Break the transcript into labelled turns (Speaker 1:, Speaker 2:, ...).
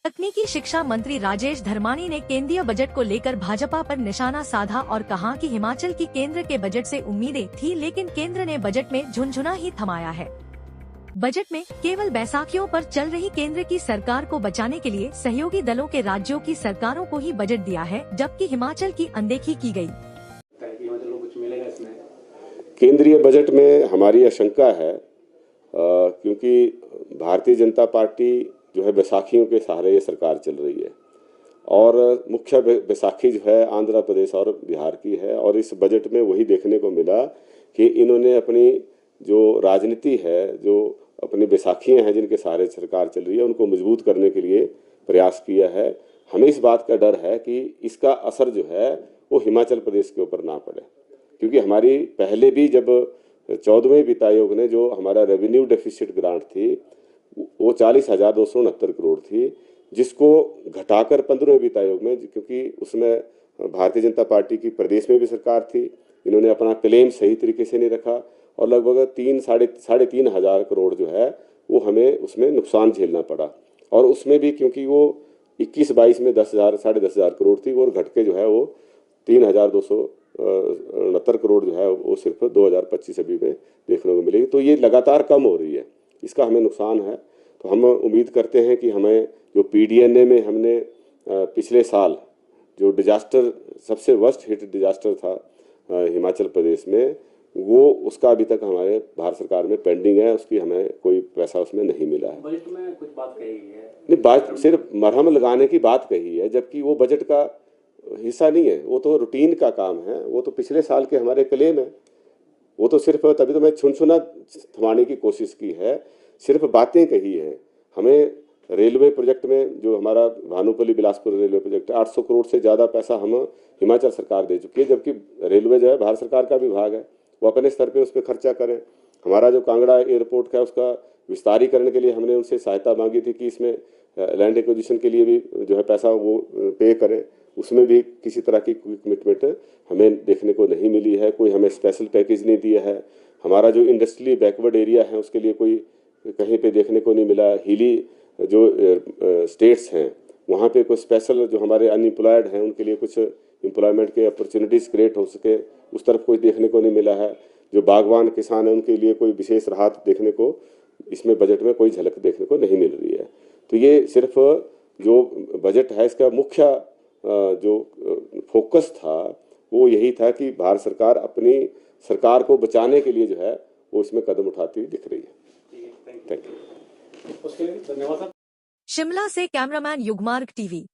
Speaker 1: तकनीकी शिक्षा मंत्री राजेश धर्माणी ने केंद्रीय बजट को लेकर भाजपा पर निशाना साधा और कहा कि हिमाचल की केंद्र के बजट से उम्मीदें थी, लेकिन केंद्र ने बजट में झुनझुना ही थमाया है। बजट में केवल बैसाखियों पर चल रही केंद्र की सरकार को बचाने के लिए सहयोगी दलों के राज्यों की सरकारों को ही बजट दिया है, जबकि हिमाचल की अनदेखी की गई।
Speaker 2: केंद्रीय बजट में हमारी आशंका है क्योंकि भारतीय जनता पार्टी जो है बैसाखियों के सहारे ये सरकार चल रही है और मुख्य बैसाखी जो है आंध्र प्रदेश और बिहार की है। और इस बजट में वही देखने को मिला कि इन्होंने अपनी जो राजनीति है, जो अपनी बैसाखियां हैं जिनके सहारे सरकार चल रही है, उनको मजबूत करने के लिए प्रयास किया है। हमें इस बात का डर है कि इसका असर जो है वो हिमाचल प्रदेश के ऊपर ना पड़े, क्योंकि हमारी पहले भी जब 14वें वित्त आयोग ने जो हमारा रेवेन्यू डेफिसिट ग्रांट थी वो 40,269 करोड़ थी, जिसको घटाकर 15वें वित्त आयोग में, क्योंकि उसमें भारतीय जनता पार्टी की प्रदेश में भी सरकार थी, इन्होंने अपना क्लेम सही तरीके से नहीं रखा और लगभग साढ़े तीन हजार करोड़ जो है वो हमें उसमें नुकसान झेलना पड़ा। और उसमें भी क्योंकि वो 21-22 में 10,000-10,500 करोड़ थी और घट के जो है वो 3,269 करोड़ जो है वो सिर्फ 2025 अभी में देखने को मिलेगी। तो ये लगातार कम हो रही है, इसका हमें नुकसान है। तो हम उम्मीद करते हैं कि हमें जो पीडीएनए में हमने पिछले साल जो डिजास्टर सबसे वर्स्ट हिट डिजास्टर था हिमाचल प्रदेश में, वो उसका अभी तक हमारे भारत सरकार में पेंडिंग है, उसकी हमें कोई पैसा उसमें नहीं मिला है।
Speaker 3: बजट में कुछ बात कही है
Speaker 2: नहीं, बात सिर्फ मरहम लगाने की बात कही है, जबकि वो बजट का हिस्सा नहीं है, वो तो रूटीन का काम है, वो तो पिछले साल के हमारे क्लेम है। वो तो सिर्फ तभी तो मैं छुनछुना थमाने की कोशिश की है, सिर्फ बातें कही है। हमें रेलवे प्रोजेक्ट में जो हमारा भानुपल्ली बिलासपुर रेलवे प्रोजेक्ट है 800 करोड़ से ज़्यादा पैसा हम हिमाचल सरकार दे चुकी है, जबकि रेलवे जो है भारत सरकार का विभाग है, वो अपने स्तर पे उस पर खर्चा करें। हमारा जो कांगड़ा एयरपोर्ट का उसका विस्तारीकरण के लिए हमने उनसे सहायता मांगी थी कि इसमें लैंड एक्विजिशन के लिए भी जो है पैसा वो पे करें, उसमें भी किसी तरह की कोई कमिटमेंट हमें देखने को नहीं मिली है, कोई हमें स्पेशल पैकेज नहीं दिया है। हमारा जो इंडस्ट्रियली बैकवर्ड एरिया है उसके लिए कोई कहीं पे देखने को नहीं मिला। हिली जो स्टेट्स हैं वहाँ पे कोई स्पेशल जो हमारे अनएम्प्लॉयड हैं उनके लिए कुछ एम्प्लॉयमेंट के अपॉर्चुनिटीज़ क्रिएट हो सके, उस तरफ कोई देखने को नहीं मिला है। जो बागवान किसान हैं उनके लिए कोई विशेष राहत देखने को इसमें बजट में कोई झलक देखने को नहीं मिल रही है। तो ये सिर्फ जो बजट है इसका मुख्य जो फोकस था वो यही था कि भारत सरकार अपनी सरकार को बचाने के लिए जो है वो इसमें कदम उठाती हुई दिख रही है। Thank you.
Speaker 1: शिमला से कैमरामैन युगमार्ग टीवी।